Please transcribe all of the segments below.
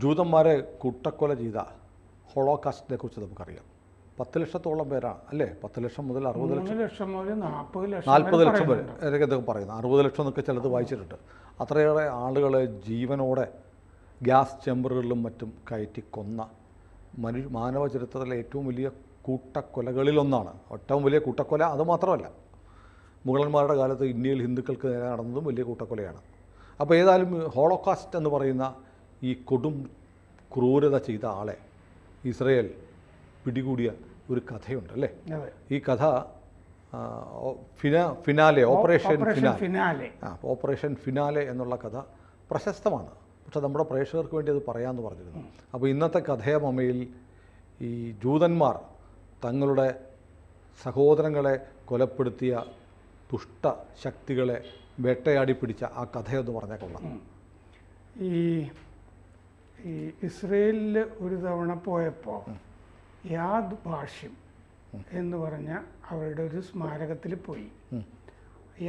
ജൂതന്മാരെ കൂട്ടക്കൊല ചെയ്ത ഹോളോകാസ്റ്റിനെ കുറിച്ച് നമുക്കറിയാം. 10 ലക്ഷത്തോളം പേരാണ് അല്ലേ? 10 ലക്ഷം മുതൽ 60 ലക്ഷം മുതൽ 40 ലക്ഷം വരെ എന്തൊക്കെ പറയുന്നത്. 60 ലക്ഷം എന്നൊക്കെ ചിലത് വായിച്ചിട്ടുണ്ട്. അത്രയേറെ ആളുകളെ ജീവനോടെ ഗ്യാസ് ചേമ്പറുകളിലും മറ്റും കയറ്റി കൊന്ന മാനവ ചരിത്രത്തിലെ ഏറ്റവും വലിയ കൂട്ടക്കൊലകളിലൊന്നാണ്. ഏറ്റവും വലിയ കൂട്ടക്കൊല അതുമാത്രമല്ല, മുഗളന്മാരുടെ കാലത്ത് ഇന്ത്യയിൽ ഹിന്ദുക്കൾക്ക് നേരെ നടന്നതും വലിയ കൂട്ടക്കൊലയാണ്. അപ്പോൾ ഏതായാലും ഹോളോകാസ്റ്റ് എന്ന് പറയുന്ന ഈ കൊടും ക്രൂരത ചെയ്ത ആളെ ഇസ്രയേൽ പിടികൂടിയ ഒരു കഥയുണ്ട് അല്ലേ? ഈ കഥ ഓപ്പറേഷൻ ഫിനാലെ എന്നുള്ള കഥ പ്രശസ്തമാണ്. പക്ഷെ നമ്മുടെ പ്രേക്ഷകർക്ക് വേണ്ടി അത് പറയാമെന്ന് പറഞ്ഞിരുന്നു. അപ്പോൾ ഇന്നത്തെ കഥയമമയിൽ ഈ ജൂതന്മാർ തങ്ങളുടെ സഹോദരങ്ങളെ കൊലപ്പെടുത്തിയ ദുഷ്ട ശക്തികളെ വേട്ടയാടി പിടിച്ച ആ കഥയൊന്ന് പറഞ്ഞാൽ കൊള്ളാം. ഈ ഇസ്രയേലിൽ ഒരു തവണ പോയപ്പോൾ യാദ് ഭാഷ്യം എന്ന് പറഞ്ഞ അവരുടെ ഒരു സ്മാരകത്തിൽ പോയി.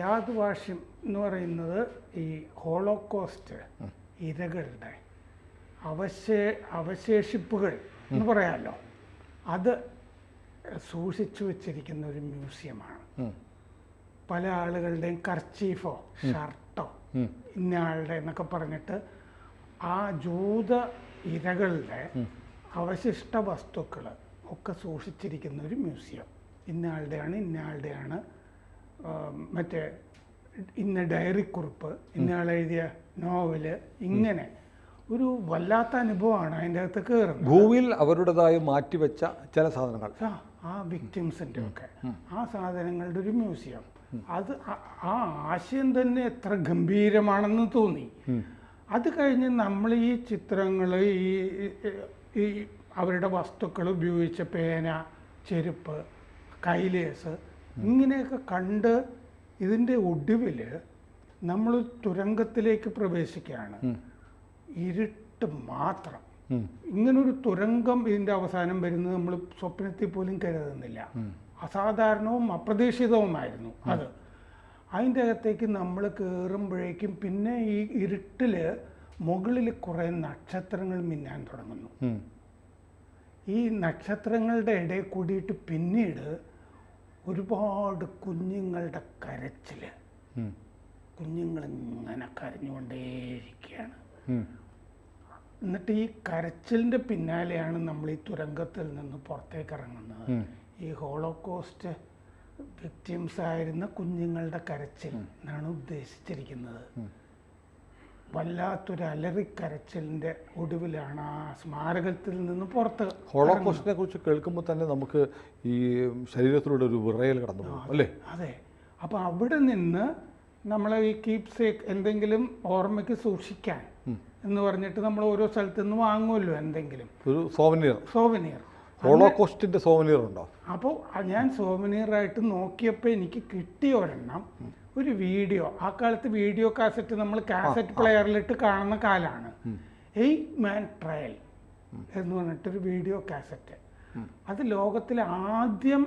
യാദ് ഭാഷ്യം എന്ന് പറയുന്നത് ഈ ഹോളോകോസ്റ്റ് ഇരകളുടെ അവശേഷിപ്പുകൾ എന്ന് പറയാമല്ലോ, അത് സൂക്ഷിച്ചു വച്ചിരിക്കുന്ന ഒരു മ്യൂസിയമാണ്. പല ആളുകളുടെയും കർച്ചീഫോ ഷർട്ടോ ഇന്ന ആളുടെ എന്നൊക്കെ പറഞ്ഞിട്ട് ആ ജൂത ഇരകളുടെ അവശിഷ്ട വസ്തുക്കൾ ഒക്കെ സൂക്ഷിച്ചിരിക്കുന്ന ഒരു മ്യൂസിയം. ഇന്നയാളുടെയാണ് മറ്റേ ഇന്ന ഡയറിക്കുറിപ്പ്, ഇന്നയാളെഴുതിയ നോവല്, ഇങ്ങനെ ഒരു വല്ലാത്ത അനുഭവമാണ് അതിൻ്റെ അകത്ത് കയറുന്നത്. ഭൂമിയിൽ അവരുടേതായി മാറ്റിവെച്ച ചില സാധനങ്ങൾ, ആ വിക്ടിംസിൻ്റെ ഒക്കെ ആ സാധനങ്ങളുടെ ഒരു മ്യൂസിയം. അത് ആ ആശയം തന്നെ എത്ര ഗംഭീരമാണെന്ന് തോന്നി. അത് കഴിഞ്ഞ് നമ്മൾ ഈ ചിത്രങ്ങൾ, ഈ അവരുടെ വസ്തുക്കൾ ഉപയോഗിച്ച പേന, ചെരുപ്പ്, കൈലേസ് ഇങ്ങനെയൊക്കെ കണ്ട് ഇതിൻ്റെ ഒടുവിൽ നമ്മൾ തുരങ്കത്തിലേക്ക് പ്രവേശിക്കുകയാണ്. ഇരുട്ട് മാത്രം. ഇങ്ങനൊരു തുരങ്കം ഇതിൻ്റെ അവസാനം വരുന്നത് നമ്മൾ സ്വപ്നത്തിൽ പോലും കരുതുന്നില്ല. അസാധാരണവും അപ്രതീക്ഷിതവുമായിരുന്നു അത്. അതിൻ്റെ അകത്തേക്ക് നമ്മൾ കയറുമ്പോഴേക്കും പിന്നെ ഈ ഇരുട്ടിൽ മുകളിൽ കുറേ നക്ഷത്രങ്ങൾ മിന്നാൻ തുടങ്ങുന്നു. ഈ നക്ഷത്രങ്ങളുടെ ഇടയിൽ കൂടിയിട്ട് പിന്നീട് ഒരുപാട് കുഞ്ഞുങ്ങളുടെ കരച്ചിൽ, കുഞ്ഞുങ്ങളിങ്ങനെ കരഞ്ഞുകൊണ്ടേയിരിക്കുകയാണ്. എന്നിട്ട് ഈ കരച്ചിലിൻ്റെ പിന്നാലെയാണ് നമ്മൾ ഈ തുരങ്കത്തിൽ നിന്ന് പുറത്തേക്ക് ഇറങ്ങുന്നത്. ഈ ഹോളോകോസ്റ്റ് വിക്ടിംസ് ആയിരുന്ന കുഞ്ഞുങ്ങളുടെ കരച്ചിൽ എന്നാണ് ഉദ്ദേശിച്ചിരിക്കുന്നത്. വല്ലാത്തൊരു അലറിക്കരച്ചിലിൻ്റെ ഒടുവിലാണ് ആ സ്മാരകത്തിൽ നിന്ന് പുറത്ത്. ഹോളോകോസ്റ്റിനെ കുറിച്ച് കേൾക്കുമ്പോൾ തന്നെ നമുക്ക് ഈ ശരീരത്തിലൂടെ ഒരു വിറയൽ കടന്നു പോകും അല്ലേ? അതെ. അപ്പോൾ അവിടെ നിന്ന് നമ്മൾ ഈ കീപ് സേക്ക് എന്തെങ്കിലും ഓർമ്മയ്ക്ക് സൂക്ഷിക്കാൻ എന്ന് പറഞ്ഞിട്ട് നമ്മൾ ഓരോ സ്ഥലത്തു നിന്ന് വാങ്ങുമല്ലോ എന്തെങ്കിലും ഒരു സോവനിയർ. ഹോളോകോസ്റ്റിന്റെ സോവനിയർ ഉണ്ടോ? അപ്പോൾ ഞാൻ സോവനിയറായിട്ട് നോക്കിയപ്പോൾ എനിക്ക് കിട്ടിയ ഒരെണ്ണം ഒരു വീഡിയോ. ആ കാലത്ത് വീഡിയോ കാസറ്റ് നമ്മൾ കാസറ്റ് പ്ലെയറിലിട്ട് കാണുന്ന കാലമാണ്. 8 Man ട്രയൽ എന്ന് പറഞ്ഞിട്ടൊരു വീഡിയോ കാസറ്റ്. അത് ലോകത്തിലെ ആദ്യം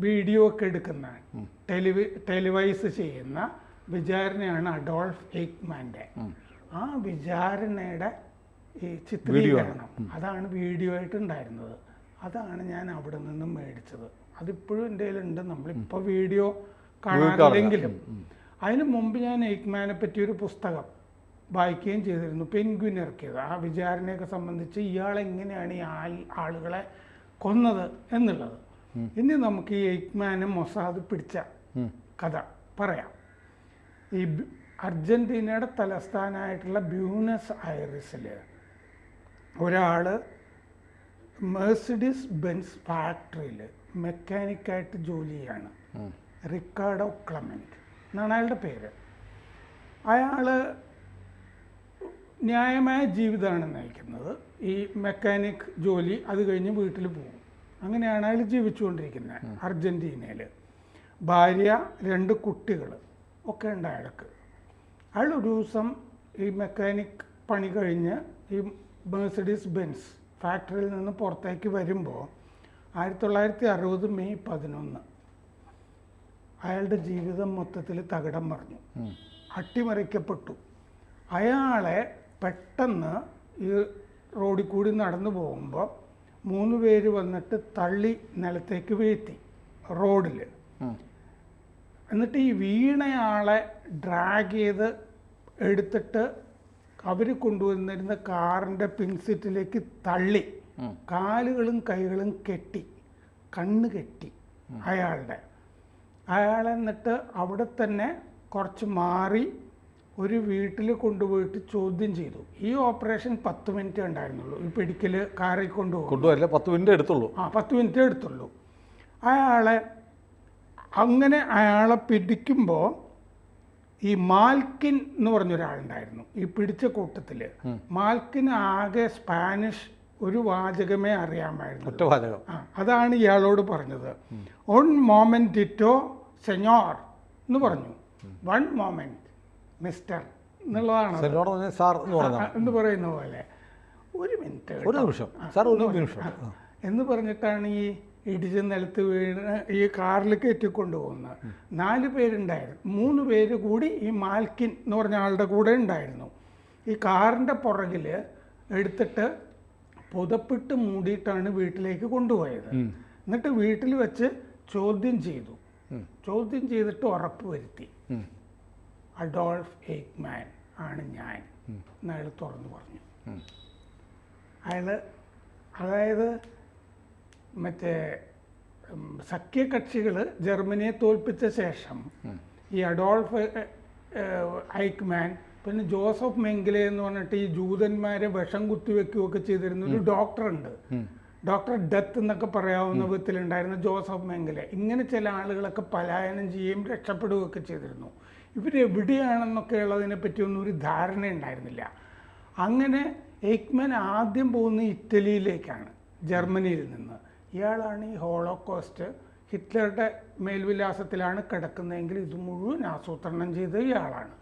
വീഡിയോ ഒക്കെ എടുക്കുന്ന ടെലിവൈസ് ചെയ്യുന്ന വിചാരണയാണ് അഡോൾഫ് എയ്ക്മാൻ്റെ. ആ വിചാരണയുടെ ഈ ചിത്രീകരണം അതാണ് വീഡിയോ ആയിട്ട് ഉണ്ടായിരുന്നത്. അതാണ് ഞാൻ അവിടെ നിന്നും മേടിച്ചത്. അതിപ്പോഴും എൻ്റെ കയ്യിലുണ്ട്. നമ്മളിപ്പോൾ വീഡിയോ കാണാറില്ലെങ്കിലും അതിന് മുമ്പ് ഞാൻ എയ്ക്മാനെ പറ്റിയൊരു പുസ്തകം വായിക്കുകയും ചെയ്തിരുന്നു. പെൻഗ്വിൻ ഇറക്കിയത്. ആ വിചാരണയൊക്കെ സംബന്ധിച്ച് ഇയാളെങ്ങനെയാണ് ഈ ആളുകളെ കൊന്നത് എന്നുള്ളത്. ഇനി നമുക്ക് ഈ എയ്ക്മാനെ മൊസാദ് പിടിച്ച കഥ പറയാം. ഈ അർജൻറ്റീനയുടെ തലസ്ഥാനമായിട്ടുള്ള ബ്യൂണസ് ഐറിസിൽ ഒരാൾ മെഴ്സിഡീസ് ബെൻസ് ഫാക്ടറിയിൽ മെക്കാനിക്കായിട്ട് ജോലി ചെയ്യാണ്. റിക്കാർഡോ ക്ലെമന്റ് എന്നാണ് അയാളുടെ പേര്. അയാൾ ന്യായമായ ജീവിതമാണ് നയിക്കുന്നത്. ഈ മെക്കാനിക് ജോലി അത് കഴിഞ്ഞ് വീട്ടിൽ പോകും. അങ്ങനെയാണ് അയാൾ ജീവിച്ചുകൊണ്ടിരിക്കുന്നത് അർജൻറ്റീനയിൽ. ഭാര്യ, 2 കുട്ടികൾ ഒക്കെ ഉണ്ട് അയാൾക്ക്. അയാൾ ഒരു ദിവസം ഈ മെക്കാനിക് പണി കഴിഞ്ഞ് ഈ മെഴ്സിഡീസ് ബെൻസ് ഫാക്ടറിയിൽ നിന്ന് പുറത്തേക്ക് വരുമ്പോൾ 1960 മെയ് 11 അയാളുടെ ജീവിതം മൊത്തത്തിൽ തകിടം മറിഞ്ഞു, അട്ടിമറിക്കപ്പെട്ടു. അയാളെ പെട്ടെന്ന് ഈ റോഡിൽ കൂടി നടന്നു പോകുമ്പോൾ 3 പേര് വന്നിട്ട് തള്ളി നിലത്തേക്ക് വീഴ്ത്തി റോഡിൽ. എന്നിട്ട് ഈ വീണയാളെ ഡ്രാഗ് ചെയ്ത് എടുത്തിട്ട് അവർ കൊണ്ടുവന്നിരുന്ന കാറിൻ്റെ പിൻസീറ്റിലേക്ക് തള്ളി കാലുകളും കൈകളും കെട്ടി, കണ്ണ് കെട്ടി അയാളെ എന്നിട്ട് അവിടെ തന്നെ കുറച്ച് മാറി ഒരു വീട്ടിൽ കൊണ്ടുപോയിട്ട് ചോദ്യം ചെയ്തു. ഈ ഓപ്പറേഷൻ 10 മിനിറ്റ് ഉണ്ടായിരുന്നുള്ളൂ. ഈ പിടിക്കൽ കാറിൽ കൊണ്ടുപോയില്ല, 10 മിനിറ്റ് എടുത്തുള്ളൂ. 10 മിനിറ്റ് എടുത്തുള്ളൂ. അയാളെ പിടിക്കുമ്പോൾ ഈ മാൽക്കിൻ എന്ന് പറഞ്ഞൊരാളുണ്ടായിരുന്നു ഈ പിടിച്ച കൂട്ടത്തിൽ. മാൽക്കിന് ആകെ സ്പാനിഷ് ഒരു വാചകമേ അറിയാമായിരുന്നു. അതാണ് ഇയാളോട് പറഞ്ഞത്. ഒൺ മോമെന്റ് ഡിറ്റോ സെഞ്ഞോർ എന്ന് പറഞ്ഞു. 1 മൊമെന്റ് മിസ്റ്റർ എന്നുള്ളതാണ് എന്ന് പറയുന്ന പോലെ. 1 മിനിറ്റ് എന്ന് പറഞ്ഞിട്ടാണ് ഈ ഇടിച്ച് നിലത്ത് വീണ് ഈ കാറിൽ കയറ്റിക്കൊണ്ടുപോകുന്നത്. 4 പേരുണ്ടായിരുന്നു. 3 പേര് കൂടി ഈ മാൽക്കിൻ എന്ന് പറഞ്ഞ ആളുടെ കൂടെ ഉണ്ടായിരുന്നു. ഈ കാറിൻ്റെ പുറകിൽ എടുത്തിട്ട് പുതപ്പിട്ട് മൂടിയിട്ടാണ് വീട്ടിലേക്ക് കൊണ്ടുപോയത്. എന്നിട്ട് വീട്ടിൽ വെച്ച് ചോദ്യം ചെയ്തു. ചോദ്യം ചെയ്തിട്ട് ഉറപ്പ് വരുത്തി അഡോൾഫ് എയ്ക്മാൻ ആണ് ഞാൻ എന്ന് അയാൾ തുറന്നു പറഞ്ഞു. അതായത് മറ്റേ സഖ്യകക്ഷികൾ ജർമ്മനിയെ തോൽപ്പിച്ച ശേഷം ഈ അഡോൾഫ് ഐക്മാൻ പിന്നെ ജോസഫ് മെങ്കിലെ എന്ന് പറഞ്ഞിട്ട് ഈ ജൂതന്മാരെ വിഷം കുത്തിവെക്കുകയൊക്കെ ചെയ്തിരുന്ന ഒരു ഡോക്ടറുണ്ട്. ഡോക്ടർ ഡെത്ത് എന്നൊക്കെ പറയാവുന്ന വിധത്തിലുണ്ടായിരുന്ന ജോസഫ് മെങ്കിലെ. ഇങ്ങനെ ചില ആളുകളൊക്കെ പലായനം ചെയ്യുകയും രക്ഷപ്പെടുകയൊക്കെ ചെയ്തിരുന്നു. ഇവരെവിടെയാണെന്നൊക്കെ ഉള്ളതിനെ പറ്റിയൊന്നും ഒരു ധാരണ ഉണ്ടായിരുന്നില്ല. അങ്ങനെ എയ്ക്മാൻ ആദ്യം പോകുന്ന ഇറ്റലിയിലേക്കാണ്, ജർമ്മനിയിൽ നിന്ന്. ഇയാളാണ് ഈ ഹോളോകോസ്റ്റ് ഹിറ്റ്ലറുടെ മേൽവിലാസത്തിലാണ് കിടക്കുന്നതെങ്കിൽ ഇത് മുഴുവൻ ആസൂത്രണം ചെയ്ത ഇയാളാണ്.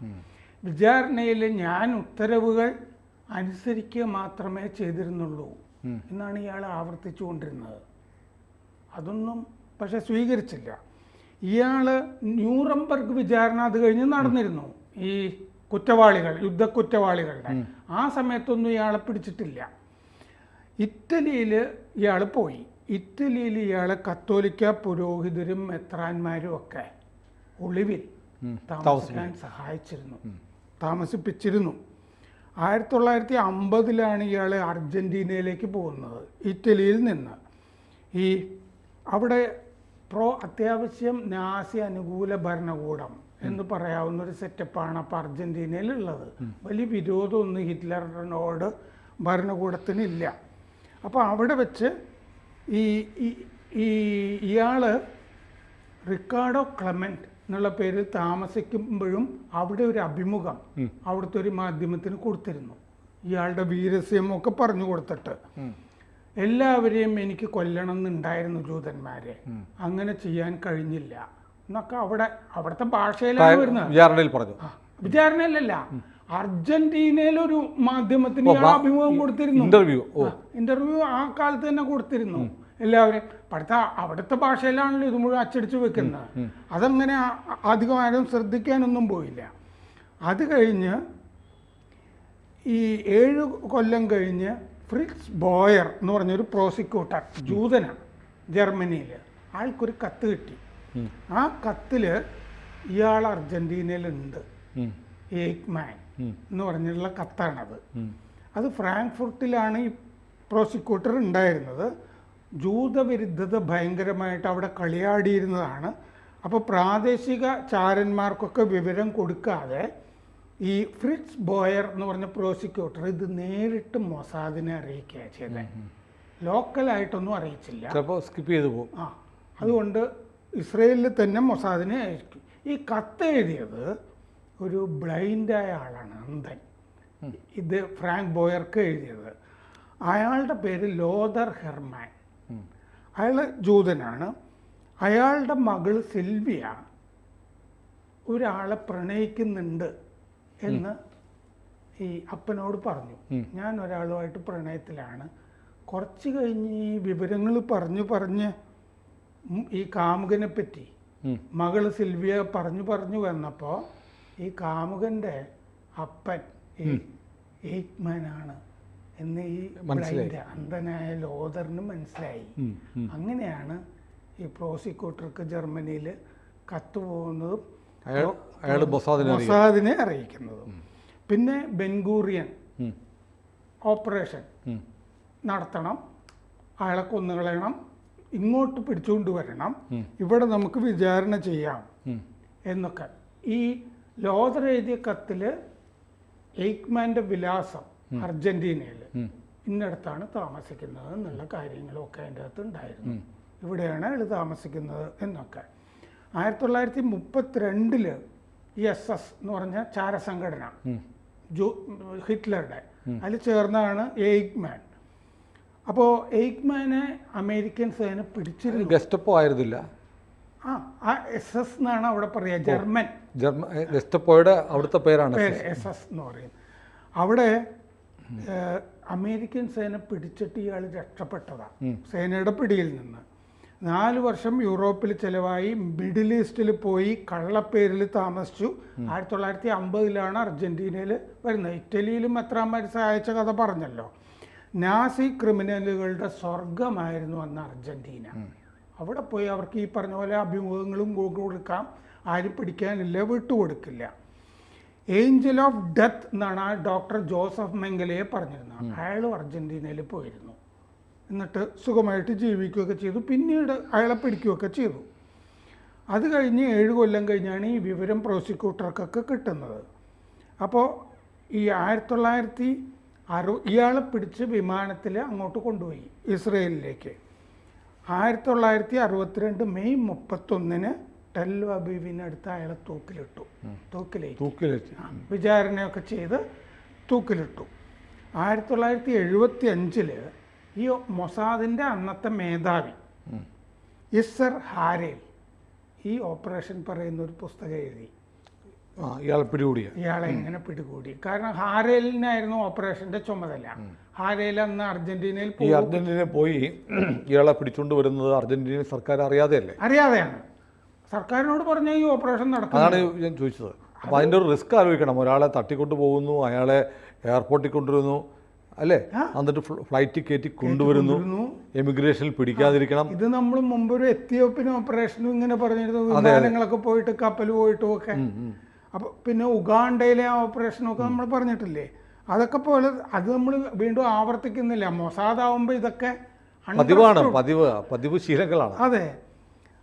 വിചാരണയിൽ ഞാൻ ഉത്തരവുകൾ അനുസരിക്കുക മാത്രമേ ചെയ്തിരുന്നുള്ളൂ എന്നാണ് ഇയാൾ ആവർത്തിച്ചു കൊണ്ടിരുന്നത്. അതൊന്നും പക്ഷെ സ്വീകരിച്ചില്ല. ഇയാൾ ന്യൂറംബർഗ് വിചാരണ അത് കഴിഞ്ഞ് നടന്നിരുന്നു. ഈ കുറ്റവാളികൾ, യുദ്ധക്കുറ്റവാളികളുടെ. ആ സമയത്തൊന്നും ഇയാളെ പിടിച്ചിട്ടില്ല. ഇറ്റലിയിൽ ഇയാൾ പോയി. ഇറ്റലിയിൽ ഇയാളെ കത്തോലിക്ക പുരോഹിതരും മെത്രാന്മാരും ഒക്കെ ഒളിവിൽ താമസിക്കാൻ താമസിപ്പിച്ചിരുന്നു. 1950 ഇയാൾ അർജൻറ്റീനയിലേക്ക് പോകുന്നത് ഇറ്റലിയിൽ നിന്ന്. അവിടെ അത്യാവശ്യം നാസി അനുകൂല ഭരണകൂടം എന്ന് പറയാവുന്ന ഒരു സെറ്റപ്പാണ് അപ്പോൾ അർജൻറ്റീനയിലുള്ളത്. വലിയ വിരോധമൊന്നും ഹിറ്റ്ലറിനോട് ഭരണകൂടത്തിനില്ല. അപ്പോൾ അവിടെ വെച്ച് ഇയാൾ റിക്കാർഡോ ക്ലെമന്റ് എന്നുള്ള പേരിൽ താമസിക്കുമ്പോഴും അവിടെ ഒരു അഭിമുഖം അവിടുത്തെ ഒരു മാധ്യമത്തിന് കൊടുത്തിരുന്നു. ഇയാളുടെ വീരസ്യമൊക്കെ പറഞ്ഞു കൊടുത്തിട്ട് എല്ലാവരെയും എനിക്ക് കൊല്ലണം എന്നുണ്ടായിരുന്നു ജൂതന്മാരെ, അങ്ങനെ ചെയ്യാൻ കഴിഞ്ഞില്ല എന്നൊക്കെ അവിടുത്തെ ഭാഷയിലാണ് വരുന്നത്. വിചാരണയിലല്ല, അർജന്റീനയിലൊരു മാധ്യമത്തിന് അഭിമുഖം കൊടുത്തിരുന്നു. ഇന്റർവ്യൂ ആ കാലത്ത് തന്നെ കൊടുത്തിരുന്നു. എല്ലാവരും അവിടുത്തെ ഭാഷയിലാണല്ലോ ഇത് മുഴുവൻ അച്ചടിച്ചു വെക്കുന്നത്. അതങ്ങനെ അധികം ആരും ശ്രദ്ധിക്കാനൊന്നും പോയില്ല. അത് കഴിഞ്ഞ് ഈ 7 കൊല്ലം കഴിഞ്ഞ് ഫ്രിറ്റ്സ് ബോയർ എന്ന് പറഞ്ഞൊരു പ്രോസിക്യൂട്ടർ, ജൂതനാണ്, ജർമ്മനിയിൽ. ആൾക്കൊരു കത്ത് കിട്ടി. ആ കത്തിൽ ഇയാൾ അർജന്റീനയിലുണ്ട്, എയ്ക്മാൻ എന്ന് പറഞ്ഞിട്ടുള്ള കത്താണത്. അത് ഫ്രാങ്ക്ഫർട്ടിലാണ് ഈ പ്രോസിക്യൂട്ടർ ഉണ്ടായിരുന്നത്. ജൂതവിരുദ്ധത ഭയങ്കരമായിട്ട് അവിടെ കളിയാടിയിരുന്നതാണ്. അപ്പോൾ പ്രാദേശിക ചാരന്മാർക്കൊക്കെ വിവരം കൊടുക്കാതെ ഈ ഫ്രിറ്റ്സ് ബോയർ എന്ന് പറഞ്ഞ പ്രോസിക്യൂട്ടർ ഇത് നേരിട്ട് മൊസാദിനെ അറിയിക്കുക ചെയ്തത്. ലോക്കലായിട്ടൊന്നും അറിയിച്ചില്ല, സ്കിപ്പ് ചെയ്തു പോകും. അതുകൊണ്ട് ഇസ്രയേലിൽ തന്നെ മൊസാദിനെ അയക്കും. ഈ കത്ത് എഴുതിയത് ഒരു ബ്ലൈൻഡായ ആളാണ്, അന്ധൻ. ഇത് ഫ്രാങ്ക് ബോയർക്ക് എഴുതിയത്. അയാളുടെ പേര് ലോദർ ഹെർമാൻ. അയാൾ ജൂതനാണ്. അയാളുടെ മകൾ സിൽവിയ ഒരാളെ പ്രണയിക്കുന്നുണ്ട് എന്ന് ഈ അപ്പനോട് പറഞ്ഞു. ഞാൻ ഒരാളുമായിട്ട് പ്രണയത്തിലാണ്. കുറച്ച് കഴിഞ്ഞ് ഈ വിവരങ്ങൾ പറഞ്ഞ് ഈ കാമുകനെ പറ്റി മകള് സിൽവിയ പറഞ്ഞു വന്നപ്പോൾ ഈ കാമുകൻ്റെ അപ്പൻ എയ്ക്മാനാണ് എന്ന് ഈ ബ്ലൈൻഡ് അന്ധനായ ലോദറിന് മനസ്സിലായി. അങ്ങനെയാണ് ഈ പ്രോസിക്യൂട്ടർക്ക് ജർമ്മനിയിൽ കത്ത് പോകുന്നതും മൊസാദിനെ അറിയിക്കുന്നതും. പിന്നെ ബെൻഗൂറിയൻ ഓപ്പറേഷൻ നടത്തണം, അയാളെ കൊന്നുകളയണം, ഇങ്ങോട്ട് പിടിച്ചുകൊണ്ട് വരണം, ഇവിടെ നമുക്ക് വിചാരണ ചെയ്യാം എന്നൊക്കെ. ഈ ലോദർ എഴുതിയ കത്തിൽ എയ്ക്മാൻ്റെ വിലാസം അർജന്റീനയിൽ ഇന്നടത്താണ് താമസിക്കുന്നത് എന്നുള്ള കാര്യങ്ങളൊക്കെ അതിൻ്റെ അകത്ത് ഉണ്ടായിരുന്നു. ഇവിടെയാണ് അയാൾ താമസിക്കുന്നത് എന്നൊക്കെ. 1932 SS എന്ന് പറഞ്ഞ ചാരസംഘടന ഹിറ്റ്ലറുടെ അതിൽ ചേർന്നാണ് എയ്ക്മാൻ. അപ്പോൾ എയ്ക്മാനെ അമേരിക്കൻ സേന പിടിച്ചിരുന്നു. ഗെസ്റ്റപ്പോ ആയിരുന്നില്ല, ആ SS എന്നാണ് അവിടെ പറയുക. ജർമ്മൻ ഗെസ്റ്റപ്പോയുടെ അവിടുത്തെ പേരാണ് SS എന്ന് പറയുന്നത്. അവിടെ അമേരിക്കൻ സേന പിടിച്ചിട്ട് ഇയാൾ രക്ഷപ്പെട്ടതാണ് സേനയുടെ പിടിയിൽ നിന്ന്. 4 വർഷം യൂറോപ്പിൽ ചിലവായി, മിഡിൽ ഈസ്റ്റിൽ പോയി, കള്ളപ്പേരിൽ താമസിച്ചു. 1950 അർജന്റീനയിൽ വരുന്നത്. ഇറ്റലിയിലും മെത്രാന്മാർ സഹായിച്ച കഥ പറഞ്ഞല്ലോ. നാസി ക്രിമിനലുകളുടെ സ്വർഗമായിരുന്നു അന്ന് അർജന്റീന. അവിടെ പോയി അവർക്ക് ഈ പറഞ്ഞ പോലെ അഭിമുഖങ്ങളും കൊടുക്കാം, ആരും പിടിക്കാനില്ല, വിട്ടുകൊടുക്കില്ല. ഏഞ്ചൽ ഓഫ് ഡെത്ത് എന്നാണ് ആ ഡോക്ടർ ജോസഫ് മെങ്കലയെ പറഞ്ഞിരുന്നത്. അയാളും അർജന്റീനയിൽ പോയിരുന്നു, എന്നിട്ട് സുഖമായിട്ട് ജീവിക്കുകയൊക്കെ ചെയ്തു. പിന്നീട് അയാളെ പിടിക്കുകയൊക്കെ ചെയ്തു. അത് കഴിഞ്ഞ് 7 കൊല്ലം കഴിഞ്ഞാണ് ഈ വിവരം പ്രോസിക്യൂട്ടർക്കൊക്കെ കിട്ടുന്നത്. അപ്പോൾ ഈ 1960 ഇയാളെ പിടിച്ച് വിമാനത്തിൽ അങ്ങോട്ട് കൊണ്ടുപോയി ഇസ്രയേലിലേക്ക്. 1962 മെയ് 31 ടെൽ അബീബിനടുത്ത് അയാളെ തൂക്കിലേറ്റി വിചാരണയൊക്കെ ചെയ്ത് തൂക്കിലിട്ടു. 1975 ഈ മൊസാദിൻ്റെ അന്നത്തെ മേധാവി ഇസ്സർ ഹാരേൽ ഈ ഓപ്പറേഷൻ പറയുന്ന ഒരു പുസ്തകം എഴുതി. ഇയാളെ എങ്ങനെ പിടികൂടി. കാരണം ഹാരേലിനായിരുന്നു ഓപ്പറേഷന്റെ ചുമതല. ഹാരേൽ അന്ന് അർജന്റീനയിൽ പോയി ഇയാളെ പിടിച്ചുകൊണ്ട് വരുന്നത് അർജന്റീന സർക്കാർ അറിയാതെയാണ്. സർക്കാരിനോട് പറഞ്ഞ ഈ ഓപ്പറേഷൻ നടക്കും. അതാണ് ഞാൻ ചോദിച്ചത്. അപ്പോൾ അതിൻ്റെ ഒരു റിസ്ക് ആലോചിക്കണം. ഒരാളെ തട്ടിക്കൊണ്ട് പോകുന്നു, അയാളെ എയർപോർട്ടിൽ കൊണ്ടുവരുന്നു, അല്ലേ? എന്നിട്ട് ഫ്ലൈറ്റ് കയറ്റി കൊണ്ടുവരുന്നു, എമിഗ്രേഷനിൽ പിടിക്കാതിരിക്കണം. ഇത് നമ്മൾ മുമ്പ് ഒരു എത്തിയോപ്യൻ ഓപ്പറേഷനും ഇങ്ങനെ പറഞ്ഞിരുന്നു, വിമാനങ്ങളൊക്കെ പോയിട്ട് കപ്പൽ പോയിട്ടും ഒക്കെ. അപ്പോൾ പിന്നെ ഉഗാണ്ടയിലെ ആ ഓപ്പറേഷനൊക്കെ നമ്മൾ പറഞ്ഞിട്ടില്ലേ? അതൊക്കെ പോലെ അത് നമ്മൾ വീണ്ടും ആവർത്തിക്കുന്നില്ല. മൊസാദ് ആവുമ്പോൾ ഇതൊക്കെ പതിവ് ശീലങ്ങളാണ്. അതെ.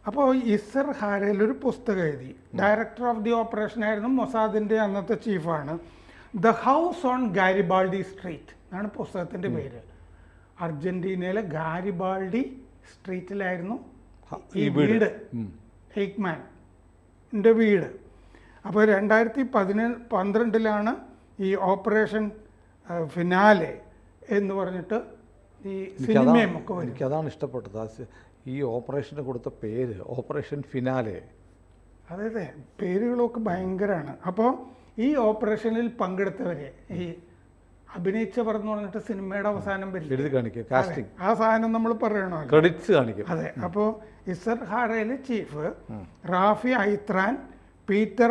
അപ്പോൾ ഇസ്സർ ഹാരേൽ ഒരു പുസ്തകം എഴുതി. ഡയറക്ടർ ഓഫ് ദി ഓപ്പറേഷൻ ആയിരുന്നു, മൊസാദിൻ്റെ അന്നത്തെ ചീഫാണ്. The house on Garibaldi street എന്നാണ് പുസ്തകത്തിൻ്റെ പേര്. അർജന്റീനയിലെ ഗാരിബാൾഡി സ്ട്രീറ്റിലായിരുന്നു ഈ വീട്, എയ്ക്മാൻ്റെ വീട്. അപ്പോൾ 2012 ഈ ഓപ്പറേഷൻ ഫിനാലെ എന്ന് പറഞ്ഞിട്ട് ഈ സിനിമയും ഒക്കെ വരും. എനിക്കതാണ് ഇഷ്ടപ്പെട്ടത്. ഈ ഓപ്പറേഷന് കൊടുത്ത പേര് ഓപ്പറേഷൻ ഫിനാലെ. അതെ, പേരുകളൊക്കെ ഭയങ്കരമാണ്. അപ്പോൾ ഈ ഓപ്പറേഷനിൽ പങ്കെടുത്തവരെ ഈ അഭിനയിച്ചവർ എന്ന് പറഞ്ഞിട്ട് സിനിമയുടെ അവസാനം കാസ്റ്റിംഗ് ആ സാധനം നമ്മൾ പറയണോ, ക്രെഡിറ്റ്സ് കാണിക്കും. അതെ. അപ്പോൾ ഇസർ ഹാരേൽ ചീഫ്, റാഫി ഐത്രാൻ, പീറ്റർ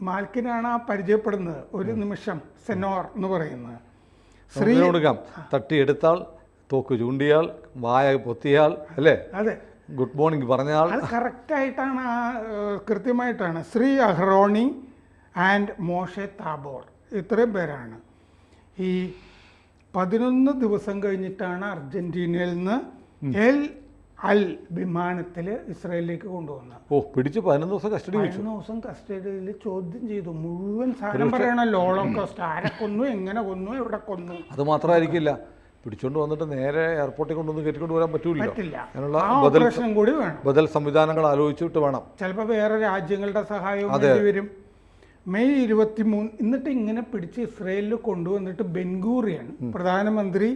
മാൽക്കിനാണ് ആ പരിചയപ്പെടുന്നത്. ഒരു നിമിഷം സെനോർ എന്ന് പറയുന്നത്. തട്ടിയെടുത്താൽ, തോക്ക് ചൂണ്ടിയാൽ, വായ പൊത്തിയാൽ, അല്ലേ? അതെ. ഗുഡ് മോർണിംഗ് പറഞ്ഞാൽ അത് കറക്റ്റായിട്ടാണ്, കൃത്യമായിട്ടാണ്. ശ്രീ അഹ്റോണി ആൻഡ് മോഷെ താബോർ, ഇത്രയും പേരാണ്. ഈ 11 ദിവസം കഴിഞ്ഞിട്ടാണ് അർജന്റീനയിൽ നിന്ന് എൽ അൽ വിമാനത്തിൽ ഇസ്രായേലിലേക്ക് കൊണ്ടുവന്നത്. പിടിച്ച് 11 ദിവസം കസ്റ്റഡി 11 ദിവസം കസ്റ്റഡിയിൽ ചോദ്യം ചെയ്തു. മുഴുവൻ സാധനം പറയണല്ലോ, ഹോളോകോസ്റ്റ്, ആരെ കൊന്നു, എങ്ങനെ കൊന്നു, എവിടെ കൊന്നു. അത് മാത്രമായിരിക്കില്ല, പിടിച്ചോണ്ട് വന്നിട്ട് നേരെ എയർപോർട്ടിൽ കൊണ്ടുവന്ന് കയറ്റിക്കൊണ്ട് വരാൻ പറ്റില്ല. അതിനുള്ള കൂടി വേണം, ബദൽ സംവിധാനങ്ങൾ ആലോചിച്ചിട്ട് വേണം. ചിലപ്പോൾ വേറെ രാജ്യങ്ങളുടെ സഹായവും വരും. മെയ് 23 എന്നിട്ട് ഇങ്ങനെ പിടിച്ച് ഇസ്രയേലിൽ കൊണ്ടുവന്നിട്ട് ബെൻഗൂറിയൻ പ്രധാനമന്ത്രി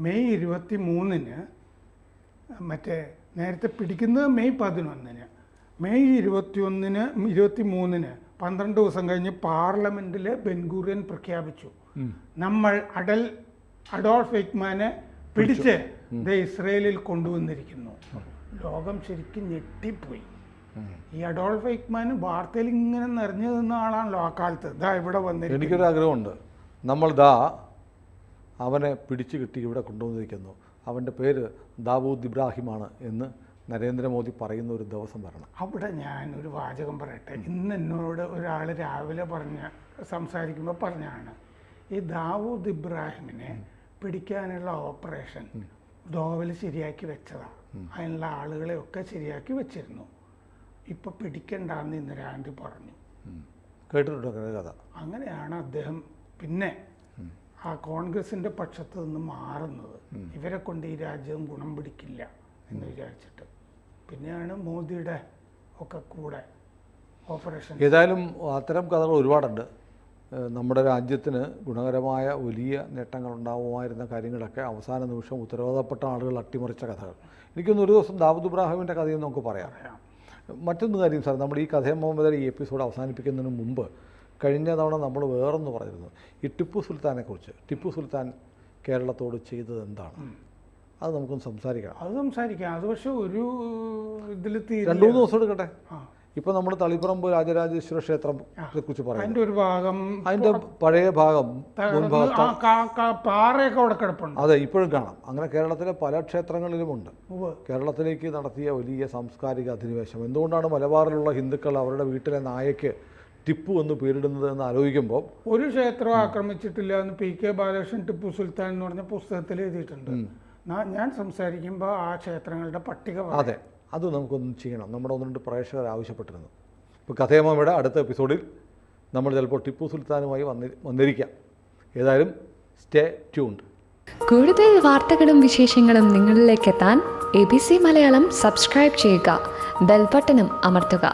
മെയ് 23 മറ്റേ നേരത്തെ പിടിക്കുന്നത് മെയ് 11, മെയ് 23 12 ദിവസം കഴിഞ്ഞ് പാർലമെന്റിൽ ബെൻഗൂറിയൻ പ്രഖ്യാപിച്ചു, നമ്മൾ അഡോൾഫ് എയ്ക്മാനെ പിടിച്ച് ഇസ്രയേലിൽ കൊണ്ടുവന്നിരിക്കുന്നു. ലോകം ശരിക്കും ഞെട്ടിപ്പോയി. ഈ അഡോൾഫ് എയ്ക്മാൻ വാർത്തയിൽ ഇങ്ങനെ നിറഞ്ഞു നിന്ന ആളാണല്ലോ ആ കാലത്ത്. ഇവിടെ വന്നിരിക്കുന്നു. എനിക്കൊരു ആഗ്രഹമുണ്ട്, നമ്മൾ അവനെ പിടിച്ചു കിട്ടി ഇവിടെ കൊണ്ടുവന്നിരിക്കുന്നു, അവൻ്റെ പേര് ദാവൂദ് ഇബ്രാഹിമാണ് എന്ന് നരേന്ദ്രമോദി പറയുന്ന ഒരു ദിവസം വരണം. അവിടെ ഞാൻ ഒരു വാചകം പറയട്ടെ. ഇന്ന് എന്നോട് ഒരാൾ രാവിലെ സംസാരിക്കുമ്പോൾ പറഞ്ഞാണ്, ഈ ദാവൂദ് ഇബ്രാഹിമിനെ പിടിക്കാനുള്ള ഓപ്പറേഷൻ ദോവൽ ശരിയാക്കി വെച്ചതാണ്, അതിനുള്ള ആളുകളെയൊക്കെ ശരിയാക്കി വെച്ചിരുന്നു, ഇപ്പം പിടിക്കണ്ടെന്ന് ഇന്ദിരാഗാന്ധി പറഞ്ഞു. കേട്ടിട്ടുണ്ടോ കഥ? അങ്ങനെയാണ് അദ്ദേഹം പിന്നെ ആ കോൺഗ്രസിൻ്റെ പക്ഷത്ത് നിന്ന് മാറുന്നത്. ഇവരെ കൊണ്ട് ഈ രാജ്യം ഗുണം പിടിക്കില്ല എന്ന് വിചാരിച്ചിട്ട് പിന്നെയാണ് മോദിയുടെ ഒക്കെ കൂടെ ഓപ്പറേഷൻ. ഏതായാലും അത്തരം കഥകൾ ഒരുപാടുണ്ട്. നമ്മുടെ രാജ്യത്തിന് ഗുണകരമായ വലിയ നേട്ടങ്ങൾ ഉണ്ടാവുമായിരുന്ന കാര്യങ്ങളൊക്കെ അവസാന നിമിഷം ഉത്തരവാദപ്പെട്ട ആളുകൾ അട്ടിമറിച്ച കഥകൾ. എനിക്കൊന്ന് ഒരു ദിവസം ദാവൂദ് ഇബ്രാഹിമിൻ്റെ കഥയും നമുക്ക് പറയാം. മറ്റൊന്ന് കാര്യം സാർ, നമ്മൾ ഈ കഥയും മുഹമ്മദ് ഈ എപ്പിസോഡ് അവസാനിപ്പിക്കുന്നതിന് മുമ്പ് കഴിഞ്ഞ തവണ നമ്മൾ വേറൊന്ന് പറഞ്ഞിരുന്നു, ഈ ടിപ്പു സുൽത്താനെക്കുറിച്ച്. ടിപ്പു സുൽത്താൻ കേരളത്തോട് ചെയ്തത് എന്താണ്, അത് നമുക്കൊന്ന് സംസാരിക്കണം. അത് പക്ഷേ ഒരു ഇതിൽ 2-3 ദിവസം എടുക്കട്ടെ. ഇപ്പോൾ നമ്മൾ തളിപ്പറമ്പ് രാജരാജേശ്വര ക്ഷേത്രത്തെക്കുറിച്ച് പറയാം. അതിൻ്റെ ഒരു ഭാഗം, അതിൻ്റെ പഴയ ഭാഗം പാറയൊക്കെ അവിടെ കിടപ്പുണ്ട്. അതെ, ഇപ്പോഴും കാണാം. അങ്ങനെ കേരളത്തിലെ പല ക്ഷേത്രങ്ങളിലുമുണ്ട്. കേരളത്തിലേക്ക് നടത്തിയ വലിയ സാംസ്കാരിക അധിനിവേശം. എന്തുകൊണ്ടാണ് മലബാറിലുള്ള ഹിന്ദുക്കൾ അവരുടെ വീട്ടിലെ നായയ്ക്ക് ടിപ്പു എന്ന് പേരിടുന്നത് എന്ന് ആലോചിക്കുമ്പോൾ, ഒരു ക്ഷേത്രം ആക്രമിച്ചിട്ടില്ല എന്ന് പി കെ ബാലകൃഷ്ണൻ ടിപ്പു സുൽത്താൻ എന്ന് പറഞ്ഞ പുസ്തകത്തിൽ എഴുതിയിട്ടുണ്ട്. ഞാൻ സംസാരിക്കുമ്പോൾ ആ ക്ഷേത്രങ്ങളുടെ പട്ടിക. അതെ, അത് നമുക്കൊന്നും ചെയ്യണം. നമ്മുടെ 1-2 പ്രേക്ഷകർ ആവശ്യപ്പെട്ടിരുന്നു. ഇപ്പോൾ കഥയമ്മയുടെ അടുത്ത എപ്പിസോഡിൽ നമ്മൾ ചിലപ്പോൾ ടിപ്പു സുൽത്താനുമായി വന്നിരിക്കാം. ഏതായാലും സ്റ്റേ ട്യൂൺഡ്. കൂടുതൽ വാർത്തകളും വിശേഷങ്ങളും നിങ്ങളിലേക്ക് എത്താൻ ABC മലയാളം സബ്സ്ക്രൈബ് ചെയ്യുക, ബെൽബട്ടനും അമർത്തുക.